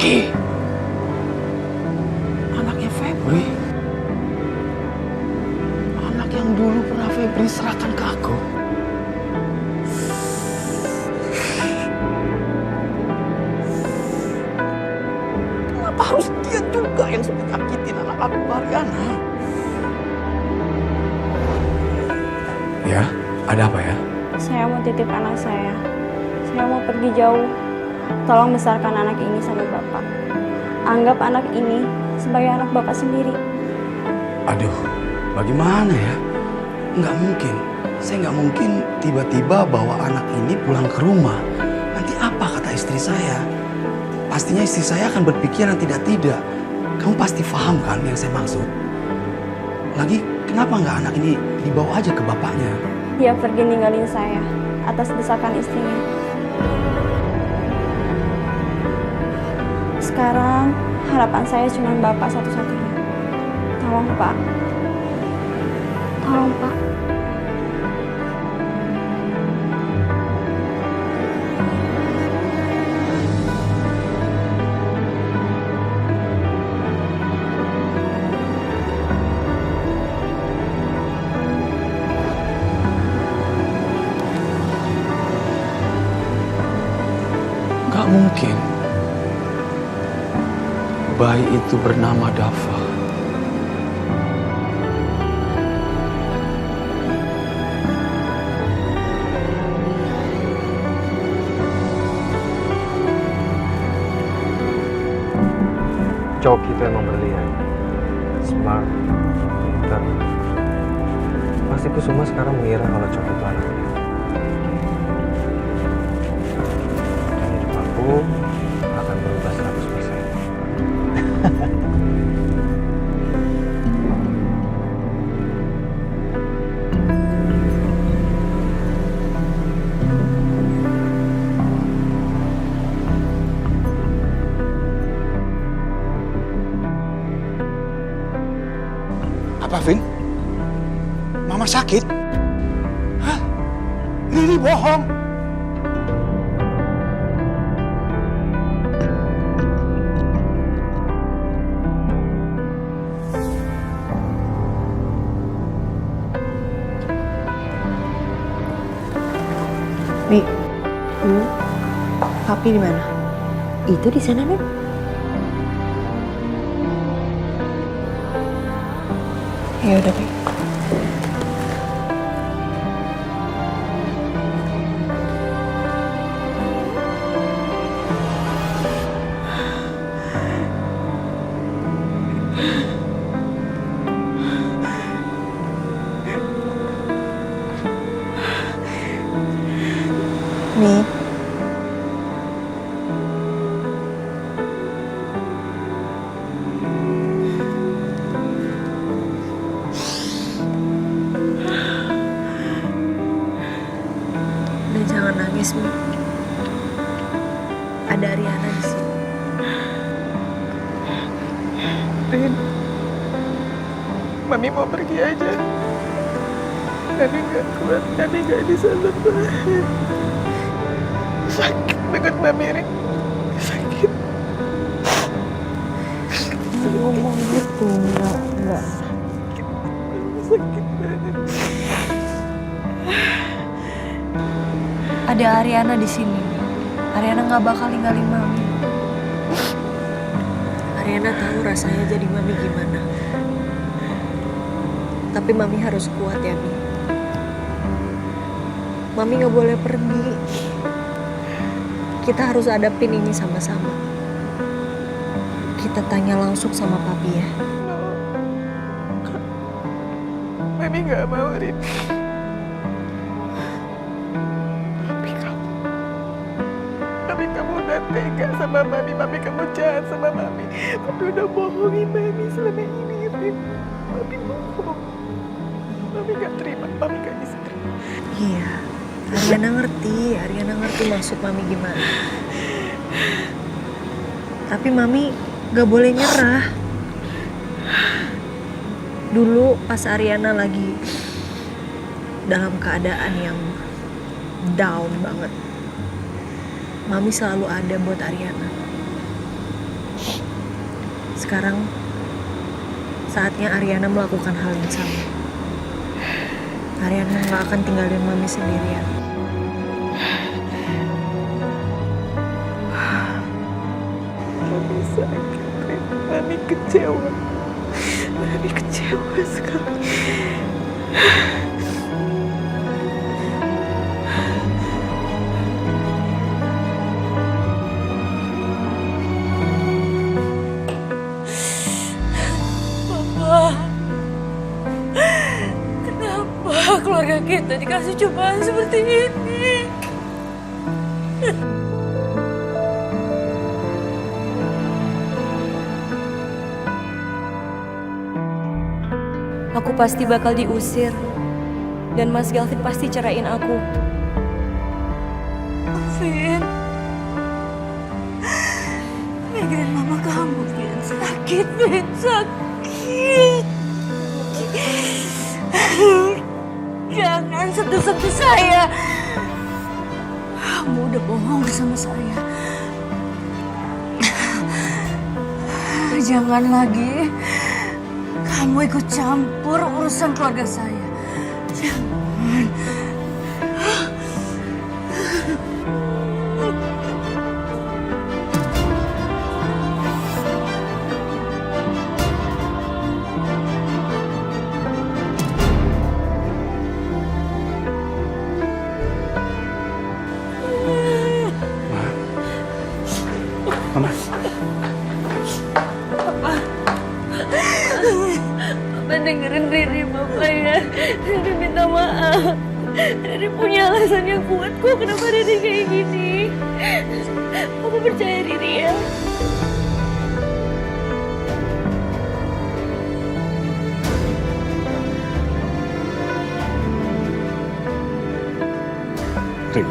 Ki, anaknya Febri. Anak yang dulu pernah Febri serahkan ke aku. Kenapa harus dia juga yang sudah nyakitin anak aku, Mariana? Ya, ada apa ya? Saya mau titip anak saya. Saya mau pergi jauh. Tolong besarkan anak ini sama Bapak. Anggap anak ini sebagai anak Bapak sendiri. Aduh, bagaimana ya? Nggak mungkin. Saya nggak mungkin tiba-tiba bawa anak ini pulang ke rumah. Nanti apa kata istri saya? Pastinya istri saya akan berpikiran tidak-tidak. Kamu pasti paham kan yang saya maksud? Lagi, kenapa nggak anak ini dibawa aja ke bapaknya? Dia pergi ninggalin saya atas desakan istrinya. Sekarang harapan saya cuma Bapak satu-satunya. Tolong Pak. Tolong Pak. Nggak mungkin. Bayi itu bernama Dava. Cowok itu emang berlian, smart, pintar. Pasti Kusuma sekarang mengira kalau cowok itu anaknya. Dan hidup aku akan berubah 100%. Apa, Vin? Mama sakit? Hah? Ini bohong. Mi, papi di mana? Itu di sana, Nek. Ya udah, Mi. Mi. Dan jangan nangis, Mi. Ada Ariana di sini. Rin, Mami mau pergi aja. Mami gak kuat, Mami gak bisa bertahan. Sakit banget Mami, Rin. Sakit. Ngomong gitu, enggak. Sakit banget. Ada Ariana di sini. Ariana nggak bakal ninggalin Mami. Ariana tahu rasanya jadi Mami gimana. Tapi Mami harus kuat ya, Mi. Mami nggak boleh pergi. Kita harus hadapin ini sama-sama. Kita tanya langsung sama Papi ya. Mami gak mau, Rin. Tapi kamu udah tega sama Mami. Mami kamu jahat sama Mami. Mami udah bohongin Mami selama ini, Rin. Mami bohong. Mami gak terima. Mami gak bisa terima. Iya, Ariana ngerti maksud Mami gimana. Tapi Mami gak boleh nyerah. Dulu pas Ariana lagi dalam keadaan yang down banget, Mami selalu ada buat Ariana. Sekarang saatnya Ariana melakukan hal yang sama. Ariana nggak akan tinggalin Mami sendirian. Mami sakit, Mami kecewa. Mami kecewa sekali. Kenapa keluarga kita dikasih cobaan seperti ini? Aku pasti bakal diusir. Dan Mas Galvin pasti ceraiin aku. Vin. Mikirin mama kamu, Vin. Sakit, Vin. Sakit. Jangan sentuh-sentuh saya. Kamu udah bohong sama saya. Jangan lagi kamu ikut campur urusan keluarga saya. Jangan. Mama. Papa dengerin Riri, Papa ya. Riri minta maaf. Riri punya alasan yang kuat kok kenapa Riri kayak gini. Papa percaya Riri ya. Ri,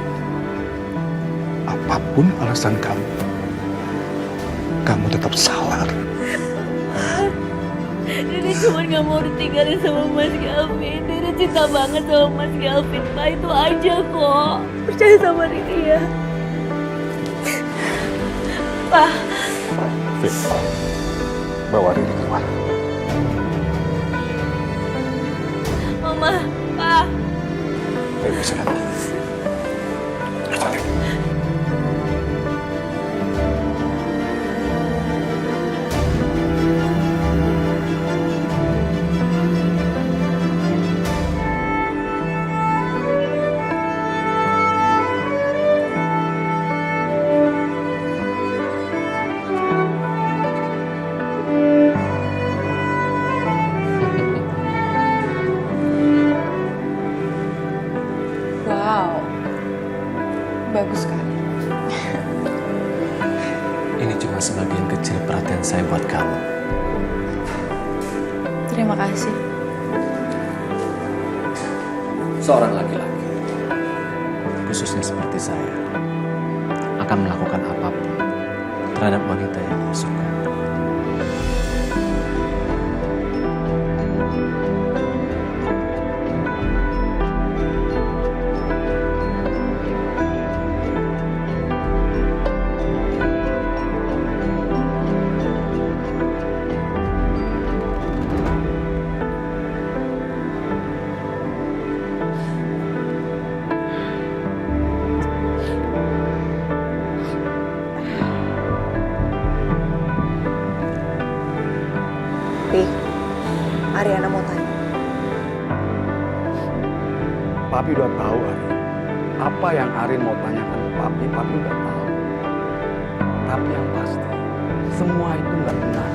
apapun alasan kamu tetap salah. Riri cuma gak mau ditinggalin sama Mas Galvin. Riri cinta banget sama Mas Galvin, Pak. Itu aja kok. Percaya sama Riri ya. Pak. Fit, bawa Riri keluar. Mama, Pak. Ayo istirahat. Wow, bagus sekali. Ini cuma sebagian kecil perhatian saya buat kamu. Terima kasih. Seorang laki-laki, khususnya seperti saya, akan melakukan apapun terhadap wanita yang ia suka. Pi, Ariana mau tanya. Papi udah tahu, Arin. Apa yang Arin mau tanyakan ke Papi udah tahu. Tapi yang pasti, semua itu nggak benar.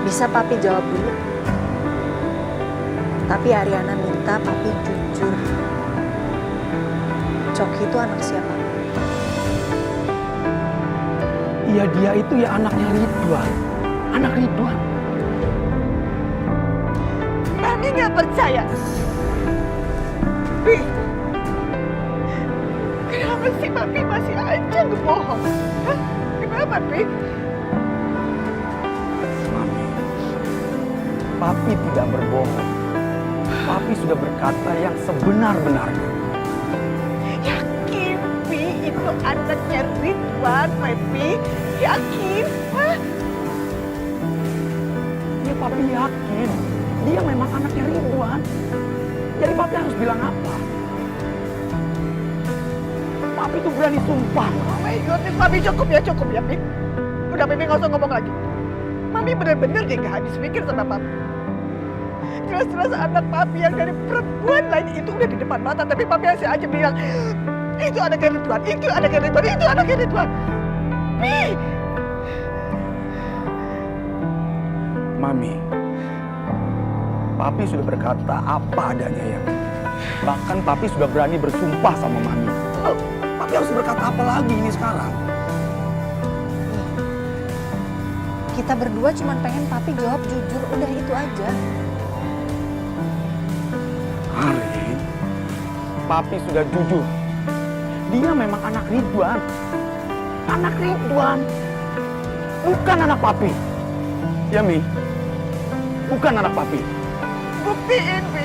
Bisa Papi jawab dulu? Tapi Ariana minta Papi jujur. Coki itu anak siapa? Iya, dia itu ya anaknya Ridwan. Anak Ridwan. Mami nggak percaya. Pi, kenapa sih Papi masih aja ngebohong? Hah? Kenapa, Pi? Mami, Papi tidak berbohong. Papi sudah berkata yang sebenar-benarnya. Yakin, Pi, itu itu anaknya Ridwan, Pepi. Yakin? Hah? Ya papi yakin. Dia memang anaknya Ridwan. Jadi papi harus bilang apa? Papi tuh berani sumpah. Oh my God, Mami cukup ya, Pi. Udah, Mimi nggak usah ngomong lagi. Mami bener-bener deh gak habis pikir sama Papi. Jelas-jelas anak Papi yang dari perempuan lain itu udah di depan mata, tapi Papi masih aja bilang, itu anaknya Ridwan, itu anaknya Ridwan, itu anaknya Ridwan. Pi! Mami, papi sudah berkata apa adanya ya. Bahkan papi sudah berani bersumpah sama Mami. Papi harus berkata apa lagi ini sekarang? Kita berdua cuma pengen papi jawab jujur, udah itu aja. Arin, papi sudah jujur. Dia memang anak Ridwan. Anak Ridwan. Bukan anak papi. Ya, Mi? Bukan anak papi. Buktiin, Pi.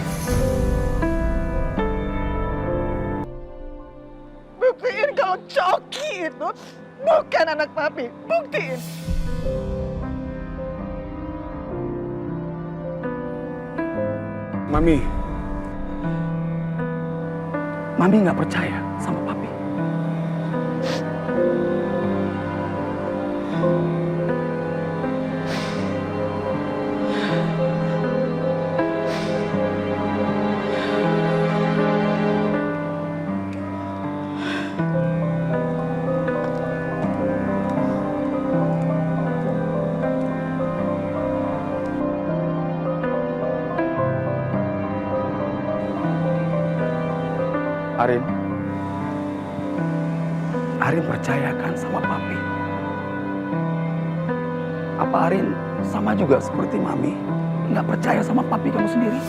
Buktiin kalau Coki itu bukan anak Papi. Buktiin. Mami nggak percaya sama papi. Arin percayakan sama papi. Apa Arin sama juga seperti Mami? Nggak percaya sama papi kamu sendiri?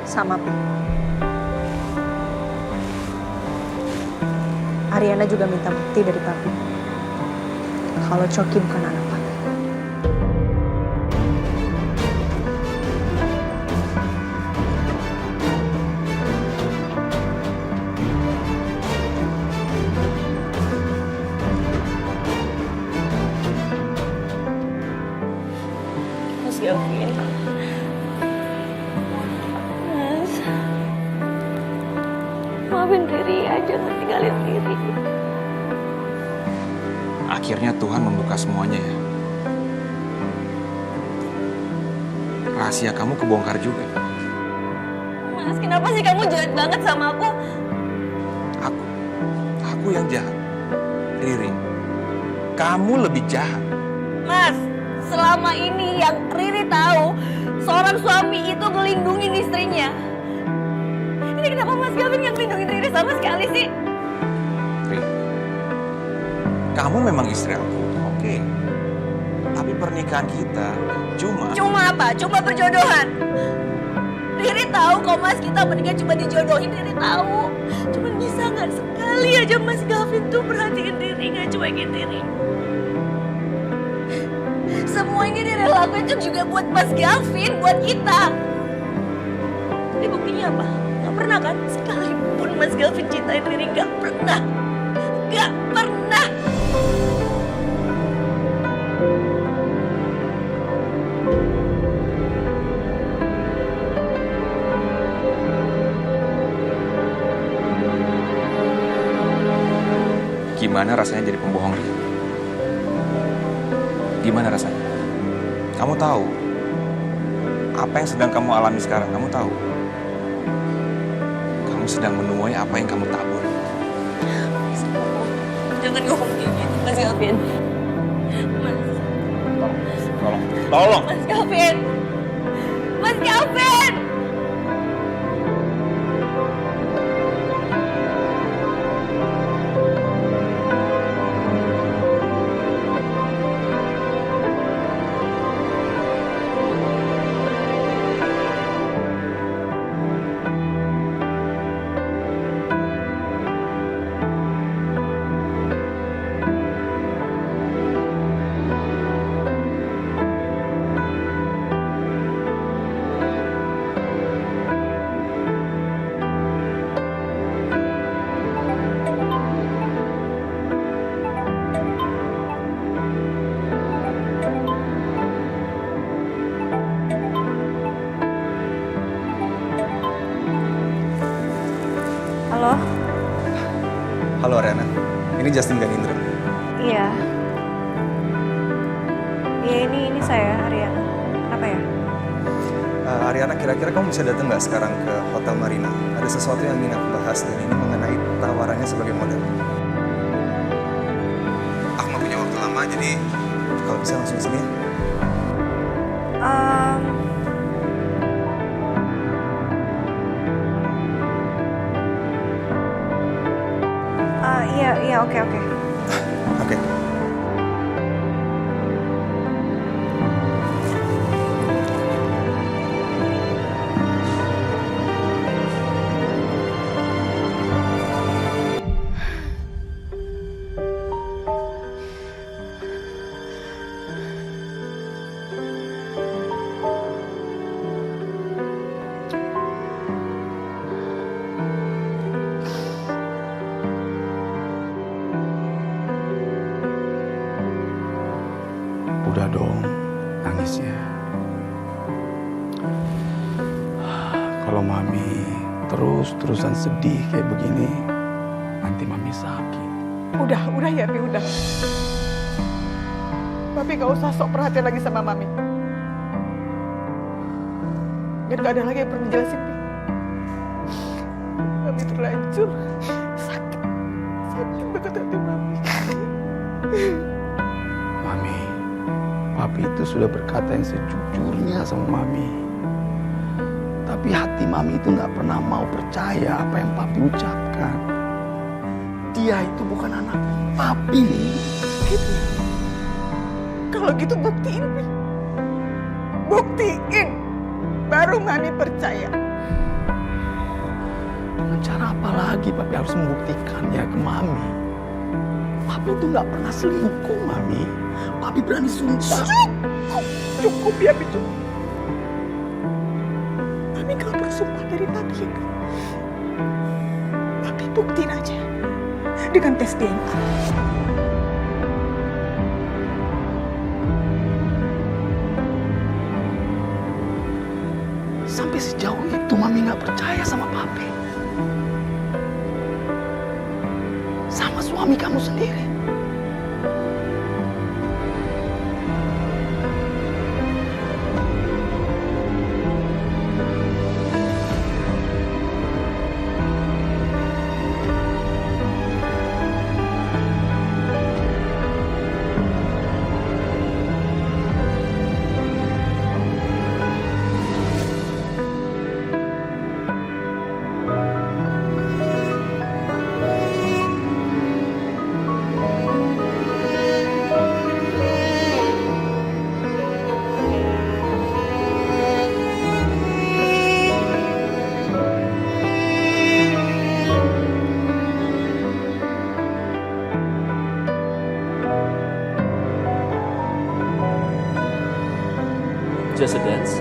Sama Pi. Ariana juga minta bukti dari papi kalau Coki bukan anak papi. Mas Gavin. Mas. Maafin Riri ya, jangan tinggalin Riri. Akhirnya Tuhan membuka semuanya ya. Rahasia kamu kebongkar juga. Mas, kenapa sih kamu jahat banget sama aku? Aku yang jahat. Riri, kamu lebih jahat. Mas, selama ini yang Riri tahu, seorang suami itu ngelindungin istrinya. Ini kenapa Mas Gavin yang ngelindungin Riri sama sekali sih? Riri, kamu memang istri aku, oke. Tapi pernikahan kita Cuma apa? Cuma berjodohan. Riri tahu kok Mas, kita menikah cuma dijodohin. Riri tahu. Cuman bisa nggak sekali aja Mas Gavin tuh perhatiin Riri, nggak cuekin Riri. Semua ini Riri lakuin tuh juga buat Mas Gavin, buat kita. Tapi buktinya apa? Nggak pernah kan? Sekalipun Mas Gavin cintain Riri, nggak pernah. Nggak pernah. gimana rasanya jadi pembohong, Riri? Gimana rasanya? Kamu tahu apa yang sedang kamu alami sekarang? Kamu tahu? Kamu sedang menuai apa yang kamu tabur. Jangan ngomong kayak gitu, Mas Gavin. Tolong. Mas Gavin. Mas Gavin. Halo Ariana, ini Justin Ganindra. Iya. Iya, ini saya, Ariana. Kenapa ya? Ariana, kira-kira kamu bisa datang nggak sekarang ke Hotel Marina? Ada sesuatu yang ingin aku bahas dan ini mengenai tawarannya sebagai model. Aku nggak punya waktu lama, jadi kalau bisa langsung sini. Iya, oke. Oke. Udah dong, nangisnya. Kalau Mami terus-terusan sedih kayak begini, nanti Mami sakit. Udah ya, Pi, udah. Papi gak usah sok perhatian lagi sama Mami. Dan gak ada lagi yang perlu dijelasin, Pi. Mami terlanjur. Sakit banget hati Mami. Mami, Papi itu sudah berkata yang sejujurnya sama Mami. Tapi hati Mami itu nggak pernah mau percaya apa yang Papi ucapkan. Dia itu bukan anak Papi. Gitu. Kalau gitu buktiin, Pi. Buktiin. Baru Mami percaya. Dengan cara apa lagi Papi harus membuktikannya ke Mami? Papi itu nggak pernah selingkuh, Mami. Papi berani sumpah. Cukup ya, Pi, cukup. Mami kalau bersumpah dari Papi ya, Pi. Papi buktiin aja. Dengan tes DNA. Sampai sejauh itu Mami nggak percaya sama Papi. Sama suami kamu sendiri. Just a dance.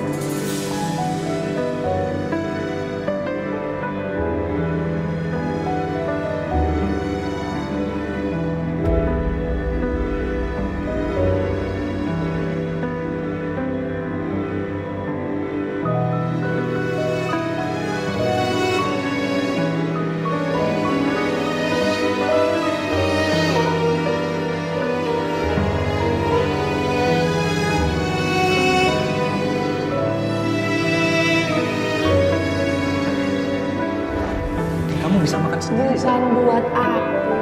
Kamu bisa makan sendiri. Bukan buat aku.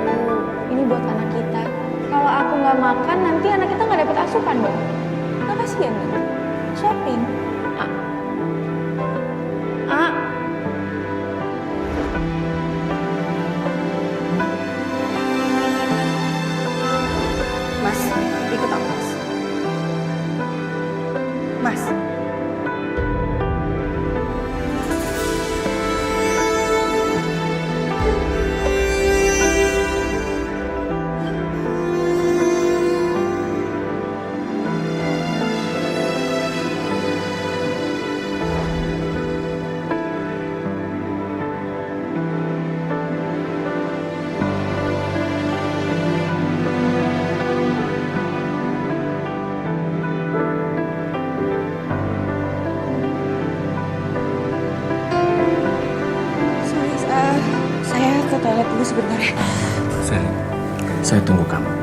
Ini buat anak kita. Kalau aku nggak makan, nanti anak kita nggak dapat asupan dong. Nggak kasihan nih. Shopping. Mas, ikut aku, Mas. Mas. toilet dulu sebentar ya. Selin, saya tunggu kamu.